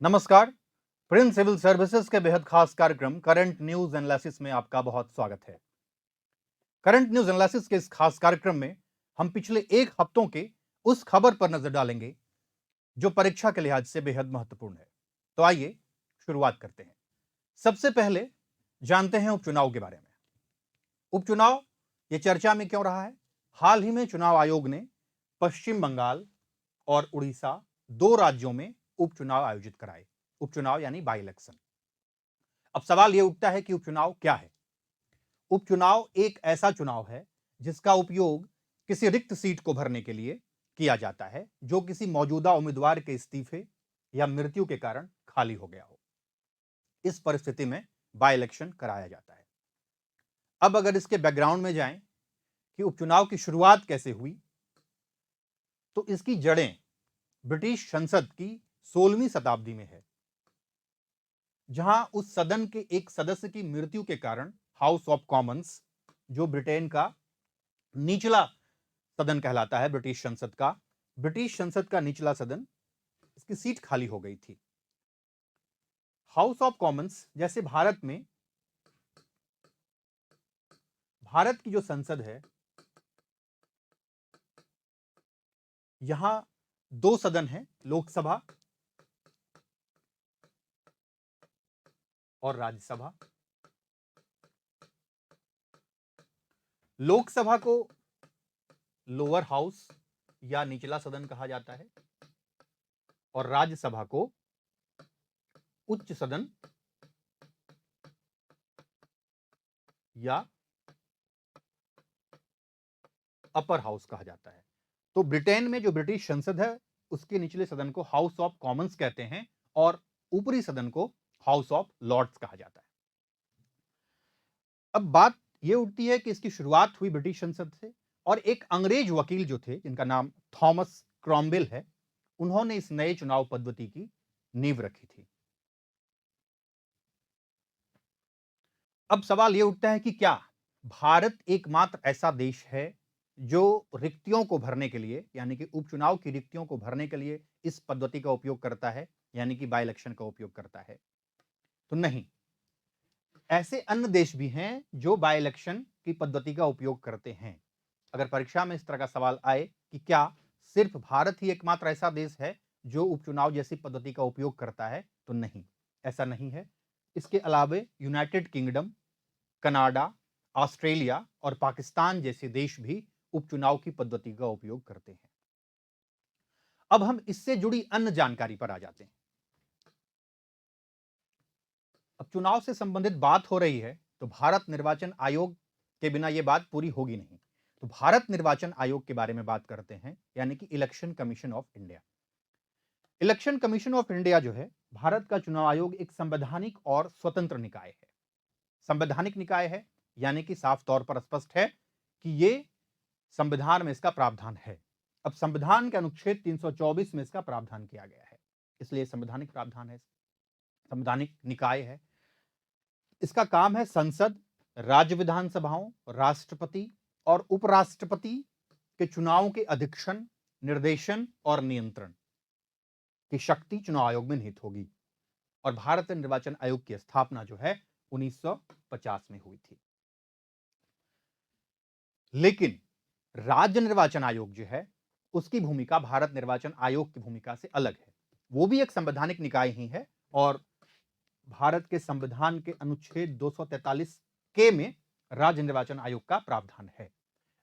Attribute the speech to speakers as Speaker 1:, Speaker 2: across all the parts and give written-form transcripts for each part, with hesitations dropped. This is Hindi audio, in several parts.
Speaker 1: नमस्कार। प्रिंस सिविल सर्विसेज के बेहद खास कार्यक्रम करंट न्यूज एनालिसिस में आपका बहुत स्वागत है। करंट न्यूज एनालिसिस के इस खास कार्यक्रम में हम पिछले एक हफ्तों के उस खबर पर नजर डालेंगे जो परीक्षा के लिहाज से बेहद महत्वपूर्ण है। तो आइए शुरुआत करते हैं। सबसे पहले जानते हैं उपचुनाव के बारे में। उपचुनाव ये चर्चा में क्यों रहा है? हाल ही में चुनाव आयोग ने पश्चिम बंगाल और उड़ीसा दो राज्यों में उपचुनाव आयोजित कराए। उपचुनाव यानी बाई इलेक्शन। अब सवाल यह उठता है कि उपचुनाव क्या है? उपचुनाव एक ऐसा चुनाव है जिसका उपयोग किसी रिक्त सीट को भरने के लिए किया जाता है जो किसी मौजूदा उम्मीदवार के इस्तीफे या मृत्यु के कारण खाली हो गया हो। इस परिस्थिति में बाई इलेक्शन कराया जाता है। अब अगर इसके बैकग्राउंड में जाएं कि उपचुनाव की शुरुआत कैसे हुई, तो इसकी जड़ें ब्रिटिश संसद की 16वीं शताब्दी में है, जहां उस सदन के एक सदस्य की मृत्यु के कारण हाउस ऑफ कॉमन्स, जो ब्रिटेन का निचला सदन कहलाता है, ब्रिटिश संसद का निचला सदन, इसकी सीट खाली हो गई थी। हाउस ऑफ कॉमन्स जैसे भारत की जो संसद है, यहां दो सदन है, लोकसभा और राज्यसभा। लोकसभा को लोअर हाउस या निचला सदन कहा जाता है और राज्यसभा को उच्च सदन या अपर हाउस कहा जाता है। तो ब्रिटेन में जो ब्रिटिश संसद है, उसके निचले सदन को हाउस ऑफ कॉमन्स कहते हैं और ऊपरी सदन को हाउस ऑफ लॉर्ड्स कहा जाता है। अब बात यह उठती है कि इसकी शुरुआत हुई ब्रिटिश संसद से, और एक अंग्रेज वकील जो थे, जिनका नाम थॉमस क्रॉमवेल है, उन्होंने इस नए चुनाव पद्धति की नींव रखी थी। अब सवाल यह उठता है कि क्या भारत एकमात्र ऐसा देश है जो रिक्तियों को भरने के लिए, यानी कि उपचुनाव की रिक्तियों को भरने के लिए इस पद्धति का उपयोग करता है, यानी कि बाई इलेक्शन का उपयोग करता है? तो नहीं, ऐसे अन्य देश भी हैं जो बाई इलेक्शन की पद्धति का उपयोग करते हैं। अगर परीक्षा में इस तरह का सवाल आए कि क्या सिर्फ भारत ही एकमात्र ऐसा देश है जो उपचुनाव जैसी पद्धति का उपयोग करता है, तो नहीं, ऐसा नहीं है। इसके अलावे यूनाइटेड किंगडम, कनाडा, ऑस्ट्रेलिया और पाकिस्तान जैसे देश भी उपचुनाव की पद्धति का उपयोग करते हैं। अब हम इससे जुड़ी अन्य जानकारी पर आ जाते हैं। अब चुनाव से संबंधित बात हो रही है तो भारत निर्वाचन आयोग के बिना यह बात पूरी होगी नहीं। तो भारत निर्वाचन आयोग के बारे में बात करते हैं, यानी कि election commission of India. Election commission of India जो है, भारत का चुनाव आयोग, एक संवैधानिक और स्वतंत्र निकाय है। संवैधानिक निकाय है यानी कि साफ तौर पर स्पष्ट है कि यह संविधान में इसका प्रावधान है। अब संविधान के अनुच्छेद 324 में इसका प्रावधान किया गया है, इसलिए संवैधानिक प्रावधान है, संवैधानिक निकाय है। इसका काम है संसद, राज्य विधानसभाओं, राष्ट्रपति और उपराष्ट्रपति के चुनाव के अधीक्षण, निर्देशन और नियंत्रण की शक्ति चुनाव आयोग में निहित होगी। और भारतीय निर्वाचन आयोग की स्थापना जो है 1950 में हुई थी। लेकिन राज्य निर्वाचन आयोग जो है, उसकी भूमिका भारत निर्वाचन आयोग की भूमिका से अलग है। वो भी एक संवैधानिक निकाय ही है और भारत के संविधान के अनुच्छेद 243 के में राज्य निर्वाचन आयोग का प्रावधान है।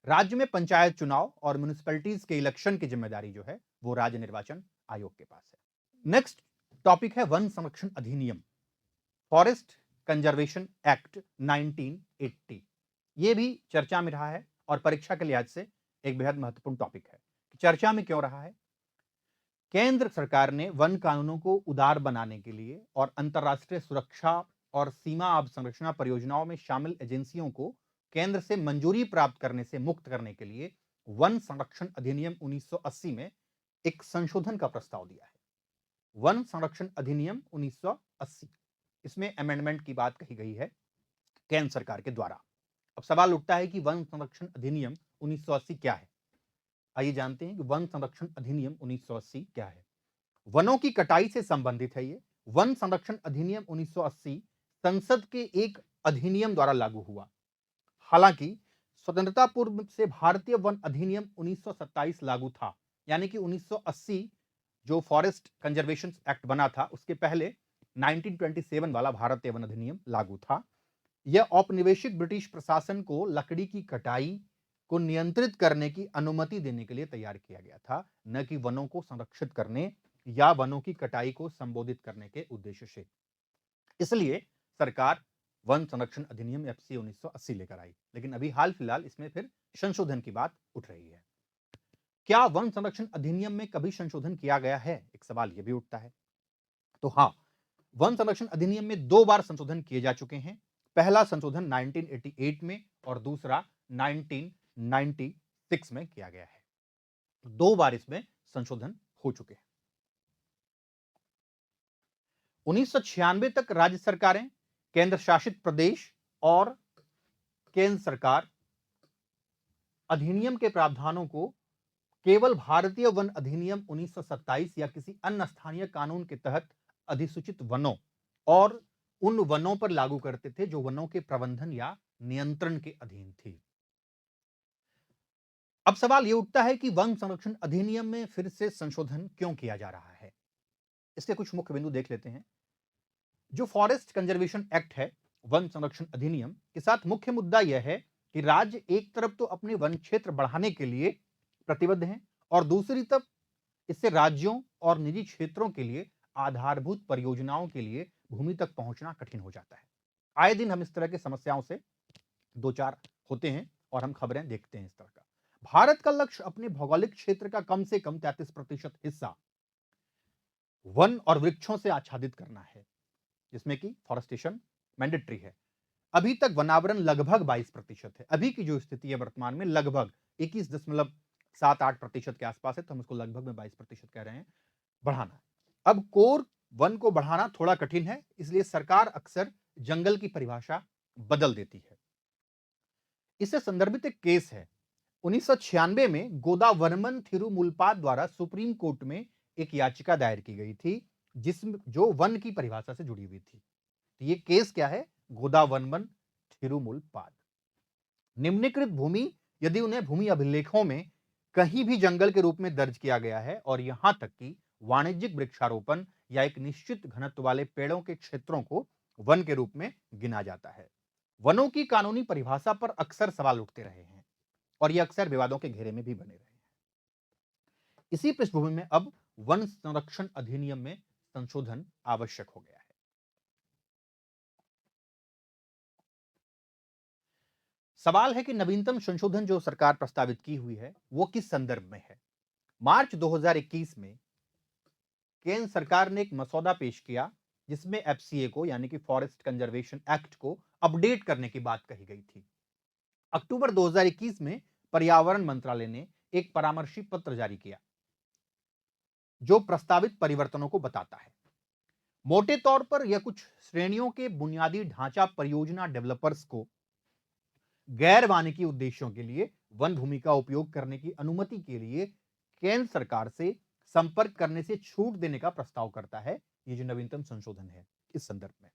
Speaker 1: राज्य में पंचायत चुनाव और म्युनिसिपैलिटीज के इलेक्शन की जिम्मेदारी जो है वो राज्य निर्वाचन आयोग के पास है। नेक्स्ट टॉपिक है वन संरक्षण अधिनियम, फॉरेस्ट कंजर्वेशन एक्ट 1980। यह भी चर्चा में रहा है और परीक्षा के लिहाज से एक बेहद महत्वपूर्ण टॉपिक है। चर्चा में क्यों रहा है? केंद्र सरकार ने वन कानूनों को उदार बनाने के लिए और अंतर्राष्ट्रीय सुरक्षा और सीमा अवसंरचना परियोजनाओं में शामिल एजेंसियों को केंद्र से मंजूरी प्राप्त करने से मुक्त करने के लिए वन संरक्षण अधिनियम 1980 में एक संशोधन का प्रस्ताव दिया है। वन संरक्षण अधिनियम 1980, इसमें अमेंडमेंट की बात कही गई है केंद्र सरकार के द्वारा। अब सवाल उठता है कि वन संरक्षण अधिनियम 1980 क्या है? आइए जानते हैं कि वन संरक्षण अधिनियम 1980 क्या है। वनों की कटाई से संबंधित है ये, वन संरक्षण अधिनियम 1980 संसद के एक अधिनियम द्वारा लागू हुआ। हालांकि स्वतंत्रता पूर्व से भारतीय वन अधिनियम 1927 लागू था, यानी कि 1980 जो फॉरेस्ट कंजर्वेशन एक्ट बना था उसके पहले 1927 वाला भारतीय वन अधिनियम लागू था। यह औपनिवेशिक ब्रिटिश प्रशासन को लकड़ी की कटाई को नियंत्रित करने की अनुमति देने के लिए तैयार किया गया था, न कि वनों को संरक्षित करने या वनों की कटाई को संबोधित करने के उद्देश्य से। इसलिए सरकार वन संरक्षण अधिनियम एफसी 1980 लेकर आई, लेकिन अभी हाल फिलहाल इसमें फिर संशोधन की बात उठ रही है। क्या वन संरक्षण अधिनियम में कभी संशोधन किया गया है, एक सवाल यह भी उठता है। तो हां, वन संरक्षण अधिनियम में 2 बार संशोधन किए जा चुके हैं। पहला संशोधन 1988 में और दूसरा 1996 में किया गया है। 2 बार इसमें संशोधन हो चुके हैं। 1996 तक राज्य सरकारें, केंद्र शासित प्रदेश और केंद्र सरकार अधिनियम के प्रावधानों को केवल भारतीय वन अधिनियम 1927 या किसी अन्य स्थानीय कानून के तहत अधिसूचित वनों और उन वनों पर लागू करते थे जो वनों के प्रबंधन या नियंत्रण के अधीन थी। अब सवाल यह उठता है कि वन संरक्षण अधिनियम में फिर से संशोधन क्यों किया जा रहा है। इसके कुछ मुख्य बिंदु देख लेते हैं। जो फॉरेस्ट कंजर्वेशन एक्ट है, वन संरक्षण अधिनियम के साथ मुख्य मुद्दा यह है कि राज्य एक तरफ तो अपने वन क्षेत्र बढ़ाने के लिए प्रतिबद्ध हैं और दूसरी तरफ इससे राज्यों और निजी क्षेत्रों के लिए आधारभूत परियोजनाओं के लिए भूमि तक पहुंचना कठिन हो जाता है। आए दिन हम इस तरह की समस्याओं से दो चार होते हैं और हम खबरें देखते हैं इस तरह का। भारत का लक्ष्य अपने भौगोलिक क्षेत्र का कम से कम 33% हिस्सा वन और वृक्षों से आच्छादित करना है, जिसमें कि फॉरेस्टेशन मैंडेटरी है। अभी तक वनावरण लगभग 22% है। अभी की जो स्थिति है वर्तमान में लगभग 21.78% के आसपास है, तो हम इसको लगभग में 22% कह रहे हैं बढ़ाना है। अब कोर वन को बढ़ाना थोड़ा कठिन है, इसलिए सरकार अक्सर जंगल की परिभाषा बदल देती है। इससे संदर्भित एक केस है 1996 में गोदावर्मन थिरुमुलपाद द्वारा सुप्रीम कोर्ट में एक याचिका दायर की गई थी जिसमें जो वन की परिभाषा से जुड़ी हुई थी। तो ये केस क्या है? गोदावर्मन थिरुमुलपाद। निम्नलिखित भूमि यदि उन्हें भूमि अभिलेखों में कहीं भी जंगल के रूप में दर्ज किया गया है और यहां तक कि वाणिज्यिक वृक्षारोपण या एक निश्चित घनत्व वाले पेड़ों के क्षेत्रों को वन के रूप में गिना जाता है। वनों की कानूनी परिभाषा पर अक्सर सवाल उठते रहे हैं और यह अक्सर विवादों के घेरे में भी बने रहे हैं। इसी पृष्ठभूमि में अब वन संरक्षण अधिनियम में संशोधन आवश्यक हो गया है। सवाल है कि नवीनतम संशोधन जो सरकार प्रस्तावित की हुई है वो किस संदर्भ में है। मार्च 2021 में केंद्र सरकार ने एक मसौदा पेश किया जिसमें एफसीए को यानी कि फॉरेस्ट कंजर्वेशन एक्ट को अपडेट करने की बात कही गई थी। अक्टूबर 2021 में पर्यावरण मंत्रालय ने एक परामर्शी पत्र जारी किया जो प्रस्तावित परिवर्तनों को बताता है। मोटे तौर पर यह कुछ श्रेणियों के बुनियादी ढांचा परियोजना डेवलपर्स को गैर वानिकी उद्देश्यों के लिए वन भूमि का उपयोग करने की अनुमति के लिए केंद्र सरकार से संपर्क करने से छूट देने का प्रस्ताव करता है। यह जो नवीनतम संशोधन है इस संदर्भ में,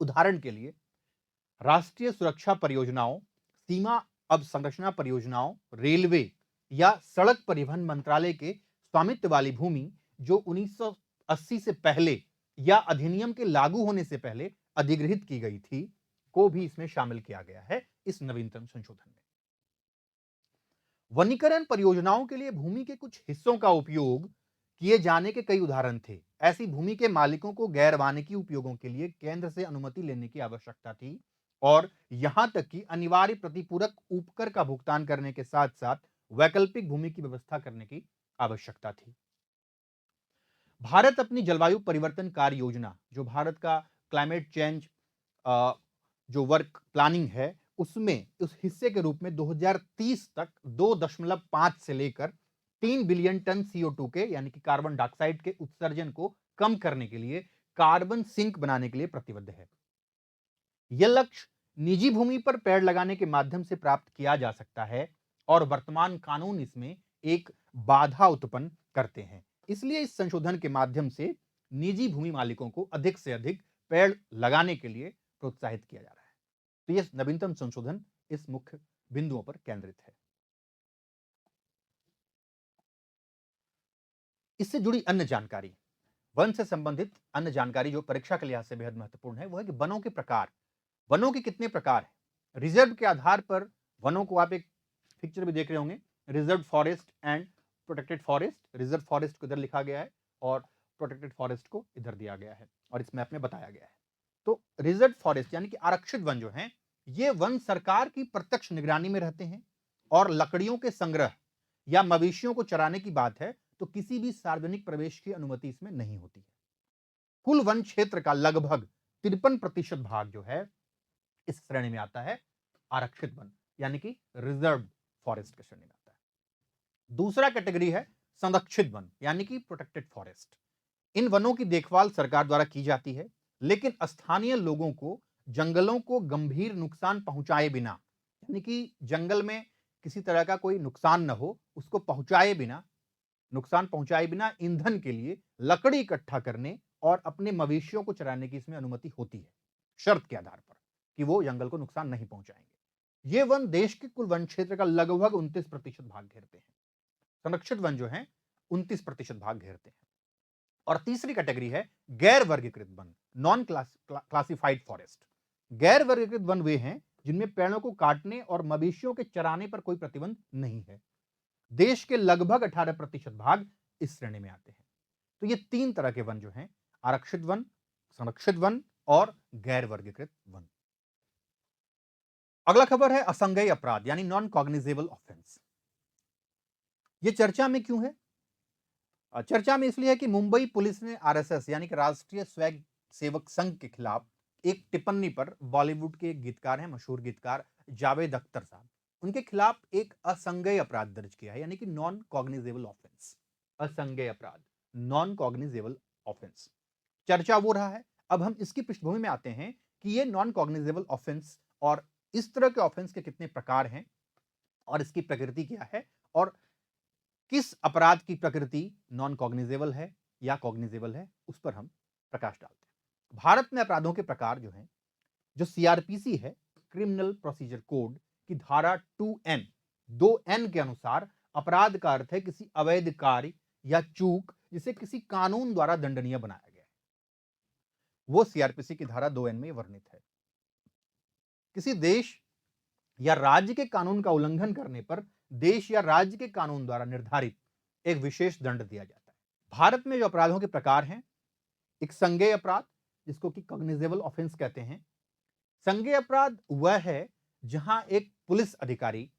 Speaker 1: उदाहरण के लिए राष्ट्रीय सुरक्षा परियोजनाओं, सीमा अवसंरचना परियोजनाओं, रेलवे या सड़क परिवहन मंत्रालय के स्वामित्व वाली भूमि जो 1980 से पहले या अधिनियम के लागू होने से पहले अधिग्रहित की गई थी को भी इसमें शामिल किया गया है इस नवीनतम संशोधन में। वनीकरण परियोजनाओं के लिए भूमि के कुछ हिस्सों का उपयोग किए जाने के कई उदाहरण थे। ऐसी भूमि के मालिकों को गैर वानिकी उपयोगों के लिए केंद्र से अनुमति लेने की आवश्यकता थी और यहां तक कि अनिवार्य प्रतिपूरक उपकर का भुगतान करने के साथ साथ वैकल्पिक भूमि की व्यवस्था करने की आवश्यकता थी। भारत अपनी जलवायु परिवर्तन कार्य योजना जो भारत का क्लाइमेट चेंज जो वर्क प्लानिंग है उसमें उस हिस्से के रूप में 2030 तक 2.5 से लेकर 3 बिलियन टन CO2 के यानी कि कार्बन डाइऑक्साइड के उत्सर्जन को कम करने के लिए कार्बन सिंक बनाने के लिए प्रतिबद्ध है। यह लक्ष्य निजी भूमि पर पेड़ लगाने के माध्यम से प्राप्त किया जा सकता है और वर्तमान कानून इसमें एक बाधा उत्पन्न करते हैं। इसलिए इस संशोधन के माध्यम से निजी भूमि मालिकों को अधिक से अधिक पेड़ लगाने के लिए प्रोत्साहित किया जा रहा है। तो यह नवीनतम संशोधन इस मुख्य बिंदुओं पर केंद्रित है। इससे जुड़ी अन्य जानकारी, वन से संबंधित अन्य जानकारी जो परीक्षा के लिहाज से बेहद महत्वपूर्ण है, वो है कि वनों के प्रकार, वनों के कितने प्रकार हैं। रिजर्व के आधार पर वनों को आप एक पिक्चर भी देख रहे होंगे, reserve forest and protected forest. Reserve forest को इधर लिखा गया है और प्रोटेक्टेड फॉरेस्ट को इधर दिया गया है और इस मैप में बताया गया है। तो रिजर्व फॉरेस्ट यानी कि आरक्षित वन जो हैं, ये वन सरकार की प्रत्यक्ष निगरानी में रहते हैं और लकड़ियों के संग्रह या मवेशियों को चराने की बात है तो किसी भी सार्वजनिक प्रवेश की अनुमति इसमें नहीं होती है। कुल वन क्षेत्र का लगभग 53% भाग जो है इस श्रेणी में आता है आरक्षित वन यानी कि रिजर्व फॉरेस्ट की श्रेणी में आता है। दूसरा कैटेगरी है संरक्षित वन यानी कि प्रोटेक्टेड फॉरेस्ट। इन वनों की देखभाल सरकार द्वारा की जाती है, लेकिन स्थानीय लोगों को जंगलों को गंभीर नुकसान पहुंचाए बिना, यानी कि जंगल में किसी तरह का कोई नुकसान न हो, उसको नुकसान पहुंचाए बिना ईंधन के लिए लकड़ी इकट्ठा करने और अपने मवेशियों को चराने की इसमें अनुमति होती है, शर्त के आधार पर कि वो जंगल को नुकसान नहीं पहुंचाएंगे। ये वन देश के कुल वन क्षेत्र का लगभग 29% भाग घेरते हैं। संरक्षित वन जो हैं 29% भाग घेरते हैं। और तीसरी कैटेगरी है गैर वर्गीकृत वन, नॉन क्लासिफाइड फॉरेस्ट। गैर वर्गीकृत वन वे हैं जिनमें पेड़ों को काटने और मवेशियों के चराने पर कोई प्रतिबंध नहीं है। देश के लगभग 18% भाग इस श्रेणी में आते हैं। तो ये 3 तरह के वन जो हैं, आरक्षित वन, संरक्षित वन और गैर वर्गीकृत वन। अगला खबर है असंज्ञेय अपराध यानी नॉन कॉग्निजेबल ऑफेंस। ये चर्चा में क्यों है? चर्चा में इसलिए है कि मुंबई पुलिस ने आरएसएस यानी कि राष्ट्रीय स्वयं सेवक संघ के खिलाफ एक टिप्पणी पर बॉलीवुड के गीतकार हैं, मशहूर गीतकार जावेद अख्तर साहब, उनके खिलाफ एक असंज्ञेय अपराध दर्ज किया है यानी कि नॉन कॉग्निजेबल ऑफेंस। असंज्ञेय अपराध, नॉन कॉग्निजेबल ऑफेंस, चर्चा वो रहा है। अब हम इसकी पृष्ठभूमि में आते हैं कि ये नॉन कॉग्निजेबल ऑफेंस और इस तरह के ऑफेंस के कितने प्रकार हैं और इसकी प्रकृति क्या है और किस अपराध की प्रकृति नॉन कॉग्निजेबल है या कॉग्निजेबल है, उस पर हम प्रकाश डालते हैं। भारत में अपराधों के प्रकार जो हैं, जो सीआरपीसी है, क्रिमिनल प्रोसीजर कोड की धारा 2N के अनुसार अपराध का अर्थ है किसी अवैध कार्य या चूक जिसे किसी कानून द्वारा दंडनीय बनाया गया है, वो सीआरपीसी की धारा 2N में वर्णित है। किसी देश या राज्य के कानून का उल्लंघन करने पर देश या राज्य के कानून द्वारा निर्धारित एक विशेष दंड दिया जाता है। भारत में जो अपराधों के प्रकार हैं, एक संज्ञेय अपराध जिसको कि कॉग्निजेबल ऑफेंस कहते हैं। संज्ञेय अपराध वह है जहां एक पुलिस अधिकारी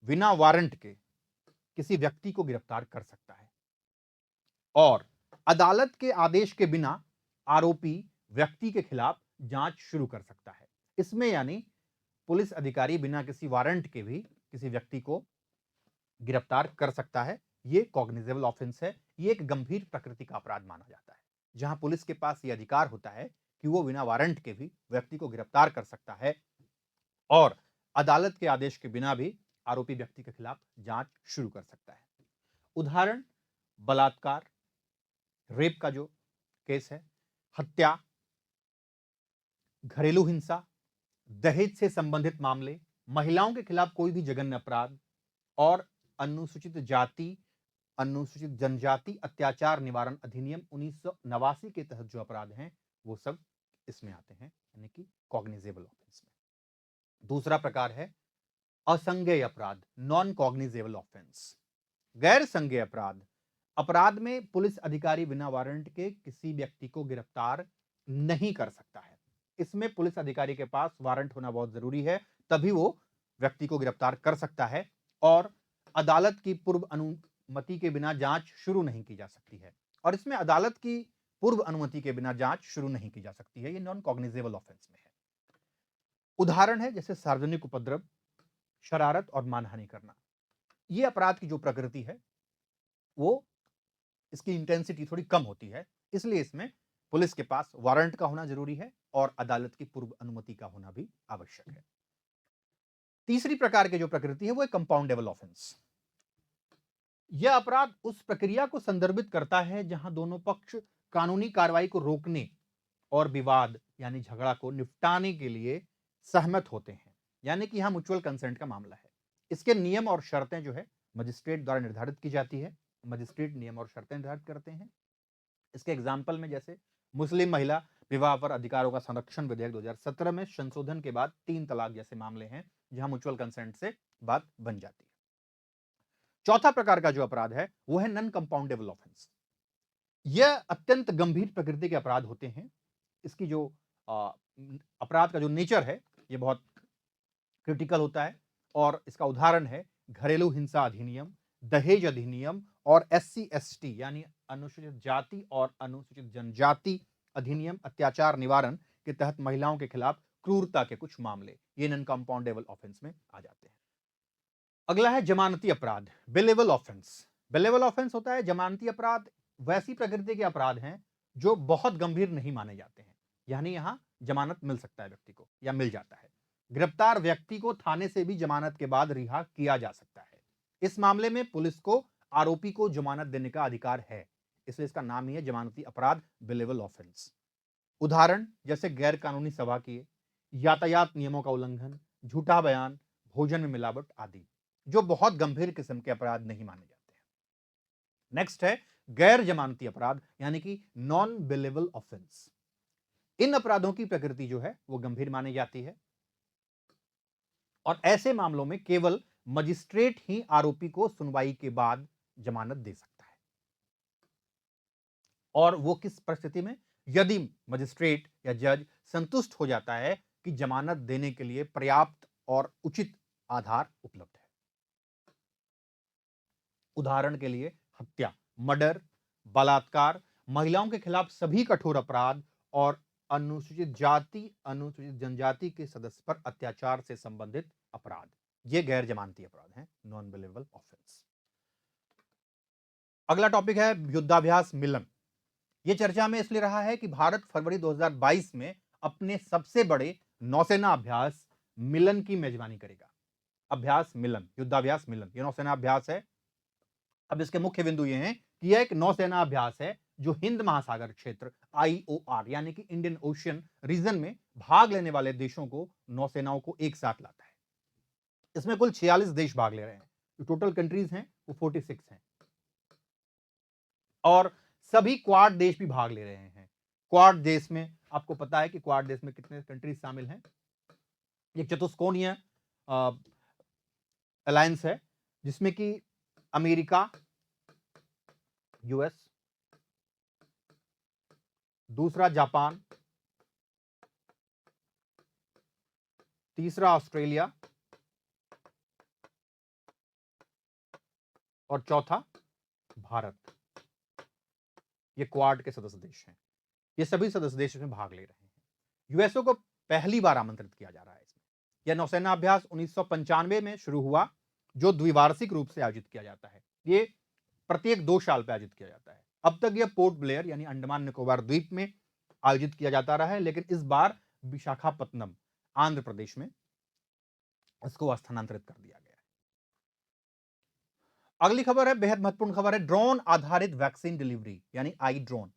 Speaker 1: बिना वारंट के किसी व्यक्ति को गिरफ्तार कर सकता है और अदालत के आदेश के बिना आरोपी व्यक्ति के खिलाफ जांच शुरू कर सकता है। इसमें यानी पुलिस अधिकारी बिना किसी वारंट के भी किसी व्यक्ति को गिरफ्तार कर सकता है। यह कॉग्निजेबल ऑफेंस है। यह एक गंभीर प्रकृति का अपराध माना जाता है जहां पुलिस के पास यह अधिकार होता है कि वो बिना वारंट के भी व्यक्ति को गिरफ्तार कर सकता है और अदालत के आदेश के बिना भी आरोपी व्यक्ति के खिलाफ जांच शुरू कर सकता है। उदाहरण, बलात्कार, रेप का जो केस है, हत्या, घरेलू हिंसा, दहेज से संबंधित मामले, महिलाओं के खिलाफ कोई भी जघन्य अपराध और अनुसूचित जाति, अनुसूचित जनजाति अत्याचार निवारण अधिनियम 1989 के तहत जो अपराध हैं वो सब इसमें आते हैं यानी कि कॉग्निजेबल ऑफेंस में। दूसरा प्रकार है असंज्ञेय अपराध, नॉन कॉग्निजेबल ऑफेंस। गैर संज्ञेय अपराध, अपराध में पुलिस अधिकारी बिना वारंट के किसी व्यक्ति को गिरफ्तार नहीं कर सकता है। इसमें पुलिस अधिकारी के पास वारंट होना बहुत जरूरी है, तभी वो व्यक्ति को गिरफ्तार कर सकता है और अदालत की पूर्व अनुमति के बिना जांच शुरू नहीं की जा सकती है और इसमें अदालत की पूर्व अनुमति के बिना जांच शुरू नहीं की जा सकती है। ये नॉन कॉग्निजेबल ऑफेंस में है। उदाहरण है जैसे सार्वजनिक उपद्रव, शरारत और मानहानि करना। यह अपराध की जो प्रकृति है वो इसकी इंटेंसिटी थोड़ी कम होती है, इसलिए इसमें पुलिस के पास वारंट का होना जरूरी है और अदालत की पूर्व अनुमति का होना भी आवश्यक है। तीसरी प्रकार की जो प्रकृति है वो है कंपाउंडेबल ऑफेंस। यह अपराध उस प्रक्रिया को संदर्भित करता है जहां दोनों पक्ष कानूनी कार्रवाई को रोकने और विवाद यानी झगड़ा को निपटाने के लिए सहमत होते हैं, यानी कि यहां म्यूचुअल कंसेंट का मामला है। इसके नियम और शर्तें जो है मजिस्ट्रेट द्वारा निर्धारित की जाती है। मजिस्ट्रेट नियम और शर्तें निर्धारित करते हैं। इसके एग्जाम्पल में जैसे मुस्लिम महिला विवाह पर अधिकारों का संरक्षण विधेयक 2017 में संशोधन के बाद 3 तलाक जैसे मामले हैं जहां म्यूचुअल कंसेंट से बात बन जाती है। चौथा प्रकार का जो अपराध है वो है नॉन कंपाउंडेबल ऑफेंस। यह अत्यंत गंभीर प्रकृति के अपराध होते हैं। इसकी जो अपराध का जो नेचर है ये बहुत क्रिटिकल होता है और इसका उदाहरण है घरेलू हिंसा अधिनियम, दहेज अधिनियम और SC ST यानी अनुसूचित जाति और अनुसूचित जनजाति अधिनियम अत्याचार निवारण के तहत महिलाओं के खिलाफ क्रूरता के कुछ मामले ये नॉन कंपाउंडेबल ऑफेंस में आ जाते हैं। अगला है जमानती अपराध, बेलेबल ऑफेंस। बेलेबल ऑफेंस होता है जमानती अपराध वैसी प्रकृति के अपराध हैं जो बहुत गंभीर नहीं माने जाते हैं, यानी यहां जमानत मिल सकता है व्यक्ति को या मिल जाता है। गिरफ्तार व्यक्ति को थाने से भी जमानत के बाद रिहा किया जा सकता है। इस मामले में पुलिस को आरोपी को जमानत देने का अधिकार है, इसलिए इसका नाम ही है जमानती अपराध, बेलेबल ऑफेंस। उदाहरण जैसे गैर कानूनी सभा किए, यातायात नियमों का उल्लंघन, झूठा बयान, भोजन में मिलावट आदि, जो बहुत गंभीर किस्म के अपराध नहीं माने जाते हैं। नेक्स्ट है गैर जमानती अपराध यानी कि नॉन बेलेबल ऑफेंस। इन अपराधों की प्रकृति जो है वो गंभीर मानी जाती है और ऐसे मामलों में केवल मजिस्ट्रेट ही आरोपी को सुनवाई के बाद जमानत दे सकता है। और वो किस परिस्थिति में? यदि मजिस्ट्रेट या जज संतुष्ट हो जाता है कि जमानत देने के लिए पर्याप्त और उचित आधार उपलब्ध है। उदाहरण के लिए हत्या, मर्डर, बलात्कार, महिलाओं के खिलाफ सभी कठोर अपराध और अनुसूचित जाति, अनुसूचित जनजाति के सदस्य पर अत्याचार से संबंधित अपराध, ये गैर जमानती अपराध हैं, नॉन बेलेबल ऑफेंस। अगला टॉपिक है युद्धाभ्यास मिलन। यह चर्चा में इसलिए रहा है कि भारत फरवरी 2022 में अपने सबसे बड़े नौसेना अभ्यास मिलन की मेजबानी करेगा। अभ्यास मिलन, युद्धाभ्यास मिलन, यह नौसेना अभ्यास है। अब इसके मुख्य बिंदु ये हैं कि यह एक नौसेना अभ्यास है जो हिंद महासागर क्षेत्र IOR यानी कि इंडियन ओशियन रीजन में भाग लेने वाले देशों को, नौसेनाओं को एक साथ लाता है। इसमें कुल 46 देश भाग ले रहे हैं। जो टोटल कंट्रीज हैं वो 46 हैं और सभी क्वाड देश भी भाग ले रहे हैं। क्वाड देश में आपको पता है कि क्वाड देश में कितने कंट्रीज शामिल हैं। एक चतुष्कोणीय अलायंस है जिसमें कि अमेरिका, US, दूसरा जापान, तीसरा ऑस्ट्रेलिया और चौथा भारत। ये क्वाड के सदस्य देश हैं। ये सभी सदस्य देश इसमें भाग ले रहे हैं। यूएसओ को पहली बार आमंत्रित किया जा रहा है इसमें। यह नौसेना अभ्यास 1995 में शुरू हुआ जो द्विवार्षिक रूप से आयोजित किया जाता है। ये प्रत्येक 2 साल पर आयोजित किया जाता है। अब तक यह पोर्ट ब्लेयर यानी अंडमान निकोबार द्वीप में आयोजित किया जाता रहा है, लेकिन इस बार विशाखापत्तनम आंध्र प्रदेश में इसको स्थानांतरित कर दिया गया है। अगली खबर है, बेहद महत्वपूर्ण खबर है, ड्रोन आधारित वैक्सीन डिलीवरी यानी आई ड्रोन।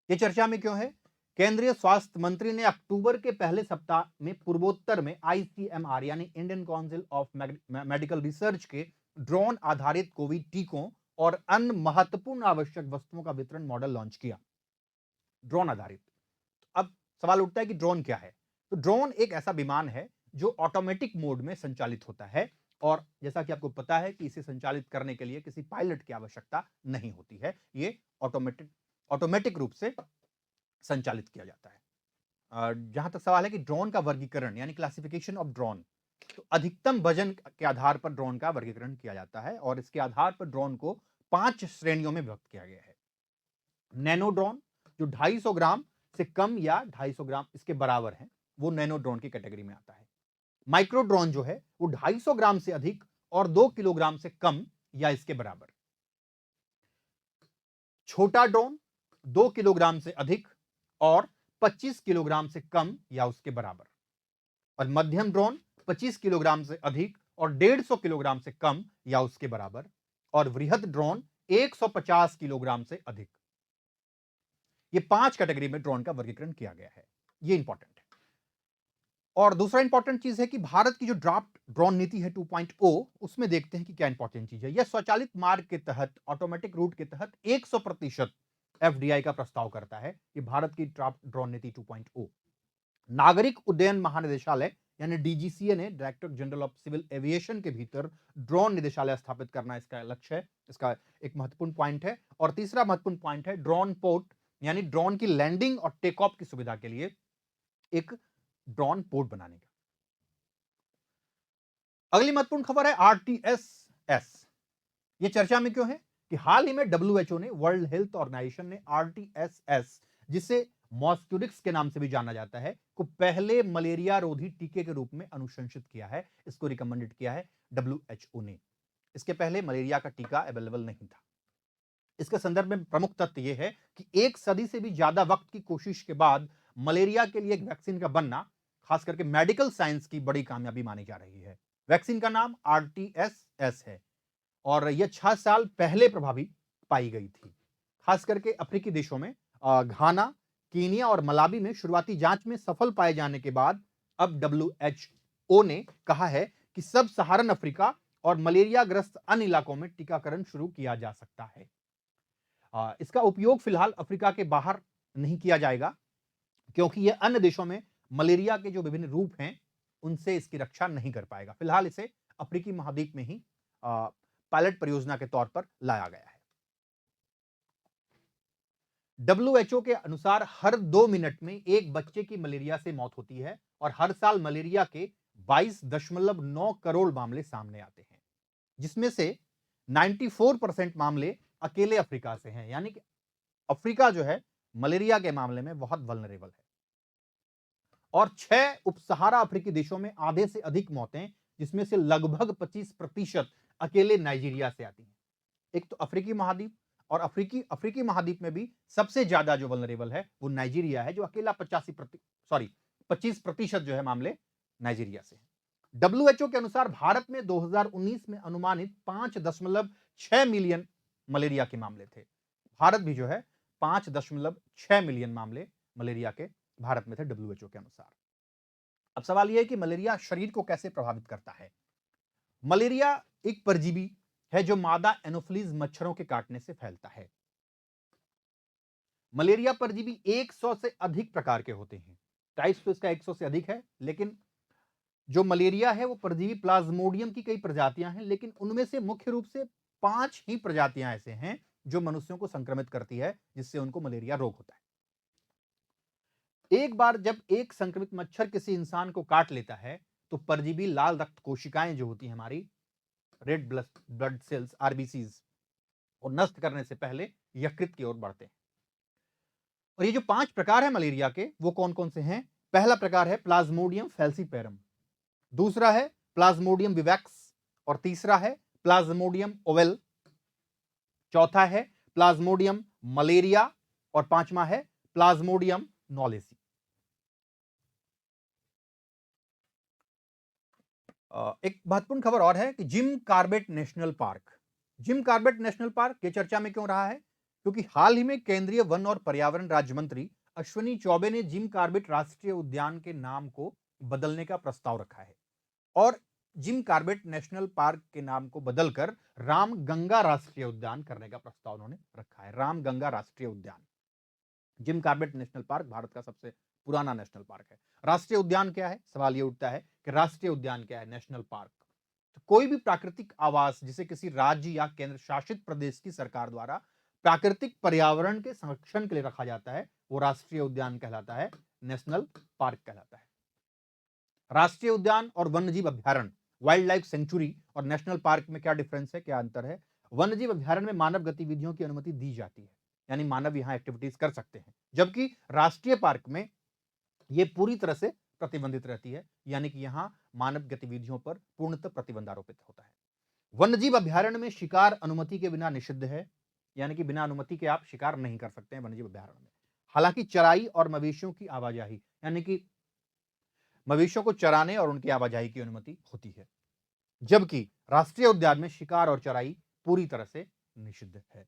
Speaker 1: यह चर्चा में क्यों है? केंद्रीय स्वास्थ्य मंत्री ने अक्टूबर के पहले सप्ताह में पूर्वोत्तर में ICMR यानी Indian council of medical research के ड्रोन आधारित कोविड टीकों और अन्य महत्वपूर्ण आवश्यक वस्तुओं का वितरण मॉडल लॉन्च किया। ड्रोन आधारित। अब सवाल उठता है कि ड्रोन क्या है? तो ड्रोन एक ऐसा विमान है जो ऑटोमेटिक मोड में संचालित होता है और जैसा कि आपको पता है कि इसे संचालित करने के लिए किसी पायलट की आवश्यकता नहीं होती है। ये ऑटोमेटिक रूप से संचालित किया जाता है। जहां तक सवाल है कि ड्रोन का वर्गीकरण यानी क्लासिफिकेशन ऑफ ड्रोन, तो अधिकतम वजन के आधार पर ड्रोन का वर्गीकरण किया जाता है और इसके आधार पर ड्रोन को 5 श्रेणियों में विभक्त किया गया है। नैनो ड्रोन जो 250 ग्राम से कम या 250 ग्राम इसके बराबर है, वो नैनो ड्रोन की कैटेगरी में आता है। माइक्रो ड्रोन जो है वो 250 ग्राम से अधिक और 2 किलोग्राम से कम या इसके बराबर। छोटा ड्रोन 2 किलोग्राम से अधिक और 25 किलोग्राम से कम या उसके बराबर। और मध्यम ड्रोन 25 किलोग्राम से अधिक और 150 किलोग्राम से कम या उसके बराबर। और वृहद ड्रोन 150 किलोग्राम से अधिक। ये 5 कैटेगरी में ड्रोन का वर्गीकरण किया गया है। ये इंपॉर्टेंट है। और दूसरा इंपॉर्टेंट चीज है कि भारत की जो ड्राफ्ट ड्रोन नीति है 2.0, उसमें देखते हैं कि क्या इंपॉर्टेंट चीज है। यह स्वचालित मार्ग के तहत, ऑटोमेटिक रूट के तहत 100% एफडीआई का प्रस्ताव करता है। ये भारत की ड्राफ्ट ड्रोन नीति 2.0। नागरिक उड्डयन महानिदेशालय यानी डीजीसीए ने, director general of civil aviation के भीतर ड्रोन निदेशालय स्थापित करना इसका लक्ष्य है। इसका एक महत्वपूर्ण पॉइंट है। और तीसरा महत्वपूर्ण पॉइंट है ड्रोन पोर्ट, यानी ड्रोन की लैंडिंग और टेक ऑफ की सुविधा के लिए एक ड्रोन पोर्ट बनाने का। अगली महत्वपूर्ण खबर है आरटीएसएस। यह चर्चा में क्यों है कि हाल ही में डब्ल्यूएचओ ने, वर्ल्ड हेल्थ ऑर्गेनाइजेशन ने आरटीएसएस, जिसे मॉस्क्यूरिक्स के नाम से भी जाना जाता है, को पहले मलेरिया रोधी टीके के रूप में अनुशंसित किया है। इसको रिकमेंडेड किया है डब्ल्यूएचओ ने। इसके पहले मलेरिया का टीका अवेलेबल नहीं था। इसके संदर्भ में प्रमुख तथ्य यह है कि 1 सदी से भी ज्यादा वक्त की कोशिश के बाद मलेरिया के लिए एक वैक्सीन का बनना, खास करके मेडिकल साइंस की बड़ी कामयाबी मानी जा रही है। वैक्सीन का नाम आरटीएसएस है और यह 6 साल पहले प्रभावी पाई गई थी। खास करके अफ्रीकी देशों में घाना, कीनिया और मलावी में शुरुआती जांच में सफल पाए जाने के बाद अब डब्ल्यूएचओ ने कहा है कि सब सहारन अफ्रीका और मलेरिया ग्रस्त अन्य इलाकों में टीकाकरण शुरू किया जा सकता है। इसका उपयोग फिलहाल अफ्रीका के बाहर नहीं किया जाएगा, क्योंकि यह अन्य देशों में मलेरिया के जो विभिन्न रूप हैं उनसे इसकी रक्षा नहीं कर पाएगा। फिलहाल इसे अफ्रीकी महाद्वीप में ही पायलट परियोजना के तौर पर लाया गया है। डब्ल्यूएचओ के अनुसार हर 2 मिनट में एक बच्चे की मलेरिया से मौत होती है और हर साल मलेरिया के 22.9 करोड़ मामले सामने आते हैं, जिसमें से 94% मामले अकेले अफ्रीका से हैं। यानी कि अफ्रीका जो है मलेरिया के मामले में बहुत वल्नरेबल है। और 6 उपसहारा अफ्रीकी देशों में आधे से अधिक मौतें, जिसमें से लगभग 25% अकेले नाइजीरिया से आती हैं। एक तो अफ्रीकी महाद्वीप, और अफ्रीकी महाद्वीप में भी सबसे ज्यादा जो वल्नरेबल है वो नाइजीरिया है, जो अकेला 25% जो है मामले नाइजीरिया से है। डब्ल्यूएचओ के अनुसार भारत में 2019 में अनुमानित 5.6 मिलियन मलेरिया के मामले थे। भारत भी जो है 5.6 मिलियन मामले मलेरिया के भारत में थे डब्ल्यूएचओ के अनुसार। अब सवाल यह है कि मलेरिया शरीर को कैसे प्रभावित करता है। मलेरिया एक परजीवी है जो मादा एनोफिलीज मच्छरों के काटने से फैलता है। मलेरिया परजीवी 100 से अधिक प्रकार के होते हैं। टाइप्स तो इसका 100 से अधिक है, लेकिन जो मलेरिया है वो परजीवी प्लाज्मोडियम की कई प्रजातियां हैं, लेकिन उनमें से मुख्य रूप से 5 ही प्रजातियां ऐसे हैं जो मनुष्यों को संक्रमित करती है, जिससे उनको मलेरिया रोग होता है। एक बार जब एक संक्रमित मच्छर किसी इंसान को काट लेता है तो परजीवी लाल रक्त कोशिकाएं जो होती हैं हमारी रेड ब्लड सेल्स, आरबीसीज, और नष्ट करने से पहले यकृत की ओर बढ़ते हैं। और ये जो 5 प्रकार है मलेरिया के, वो कौन कौन से हैं? पहला प्रकार है प्लाज्मोडियम फैल्सीपेरम, दूसरा है प्लाज्मोडियम विवैक्स, और तीसरा है प्लाज्मोडियम ओवेल, चौथा है प्लाज्मोडियम मलेरिया, और पांचवा है प्लाज्मोडियम नॉलेसी। एक महत्वपूर्ण खबर और है कि जिम कॉर्बेट नेशनल पार्क ये चर्चा में क्यों रहा है? क्योंकि हाल ही में केंद्रीय वन और पर्यावरण राज्य मंत्री अश्विनी चौबे ने जिम कॉर्बेट राष्ट्रीय उद्यान के नाम को बदलने का प्रस्ताव रखा है, और जिम कॉर्बेट नेशनल पार्क के नाम को बदलकर रामगंगा राष्ट्रीय उद्यान करने का प्रस्ताव उन्होंने रखा है। रामगंगा राष्ट्रीय उद्यान। Jim Corbett national park Bharat का सबसे पुराना नेशनल पार्क है। राष्ट्रीय उद्यान क्या है? सवाल यह उठता है कि राष्ट्रीय उद्यान क्या है, नेशनल पार्क। तो कोई भी प्राकृतिक आवास जिसे किसी राज्य या केंद्र शासित प्रदेश की सरकार द्वारा प्राकृतिक पर्यावरण के संरक्षण के लिए रखा जाता है, वो राष्ट्रीय उद्यान कहलाता है, नेशनल पार्क कहलाता है। राष्ट्रीय उद्यान और वन्यजीव अभ्यारण्य, वाइल्ड लाइफ सेंचुरी और नेशनल पार्क में क्या डिफरेंस है, क्या अंतर है? वन्यजीव अभ्यारण्य में मानव गतिविधियों की अनुमति दी जाती है, यानी मानव यहां एक्टिविटीज कर सकते हैं, जबकि राष्ट्रीय पार्क में यह पूरी तरह से प्रतिबंधित रहती है, यानी कि यहां मानव गतिविधियों पर पूर्णतः प्रतिबंध आरोपित होता है। वन्यजीव अभ्यारण्य में शिकार अनुमति के बिना निषिद्ध है, यानी कि बिना अनुमति के आप शिकार नहीं कर सकते हैं वन्यजीव अभ्यारण्य में। हालांकि चराई और मवेशियों की आवाजाही, यानी कि मवेशियों को चराने और उनकी आवाजाही की अनुमति होती है, जबकि राष्ट्रीय उद्यान में शिकार और चराई पूरी तरह से निषिद्ध है।